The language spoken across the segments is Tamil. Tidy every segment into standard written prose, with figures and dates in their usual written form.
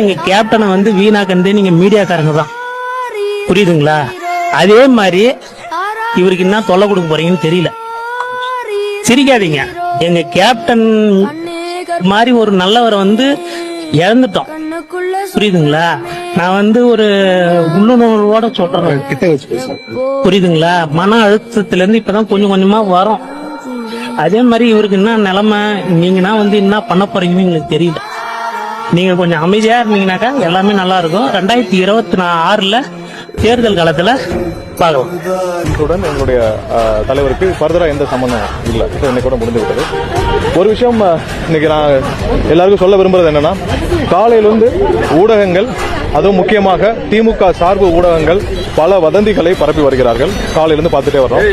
நீங்க கேப்டனை வந்து வீணாக்கந்தே நீங்க மீடியாக்காரங்க தான், புரியுதுங்களா? அதே மாதிரி இவருக்கு என்ன தொல்லை கொடுக்க போறீங்கன்னு தெரியல. சிரிக்காதீங்க. எங்க கேப்டன் மாதிரி ஒரு நல்லவரை வந்து இழந்துட்டோம், புரியுதுங்களா? நான் வந்து ஒரு உள்ளுணர்வோட சொல்றேன், புரியுதுங்களா? மன அழுத்தத்துல இருந்து இப்பதான் கொஞ்சம் கொஞ்சமா வரோம். அதே மாதிரி இவருக்கு என்ன நிலைமை, நீங்கன்னா வந்து என்ன பண்ண போறீங்கன்னு எங்களுக்கு தெரியல. நீங்க கொஞ்சம் அமைதியா இருந்தீங்கன்னாக்கா எல்லாமே நல்லா இருக்கும். 2026 தேர்தல் காலத்துல பார்க்கலாம். எங்களுடைய தலைவருக்கு ஃபர்தரா எந்த சம்பந்தம் இல்லை, இன்னைக்கு கூட முடிந்து விட்டது. ஒரு விஷயம் இன்னைக்கு நான் எல்லாருக்கும் சொல்ல விரும்புறது என்னன்னா, காலையிலிருந்து ஊடகங்கள், அதுவும் முக்கியமாக திமுக சார்பு ஊடகங்கள் பல வதந்திகளை பரப்பி வருகிறார்கள். காலையிலிருந்து பார்த்துட்டே வர்றோம்.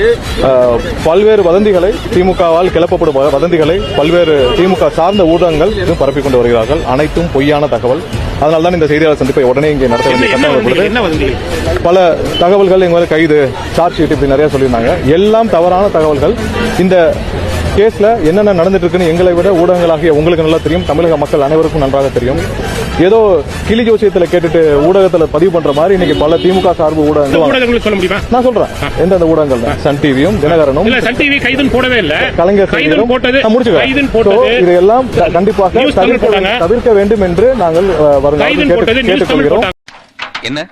பல்வேறு வதந்திகளை, திமுகவால் கிளப்பப்படும் வதந்திகளை பல்வேறு திமுக சார்ந்த ஊடகங்கள் பரப்பி கொண்டு வருகிறார்கள். அனைத்தும் பொய்யான தகவல். அதனால்தான் இந்த செய்தியாளர் சந்திப்பை உடனே இங்கே நடத்த வேண்டிய கட்டாயம். பல தகவல்கள் எங்க கைது, சார்ஜ் ஷீட் இப்படி நிறைய சொல்லியிருந்தாங்க. எல்லாம் தவறான தகவல்கள். இந்த கேஸ்ல என்னென்ன நடந்துட்டு இருக்குன்னு எங்களை விட ஊடகங்களாகிய உங்களுக்கு நல்லா தெரியும், தமிழக மக்கள் அனைவருக்கும் நன்றாக தெரியும். ஏதோ கிளி ஜோசியத்தில் கேட்டுட்டு ஊடகத்தில் பதிவு பண்ற மாதிரி இன்னைக்கு பல திமுக சார்பு ஊடகங்கள் சொல்ல முடியுமா? நான் சொல்றேன், எந்தெந்த ஊடகங்கள்? சன் டிவியும் தினகரனும், சன் டிவி கைதுன்னு போடவே இல்லை, கலைஞர் முடிச்சுக்கிறேன். இதையெல்லாம் கண்டிப்பாக தவிர்க்க வேண்டும் என்று நாங்கள் வருங்காலத்தில் கேட்டுக்கொள்கிறோம். என்ன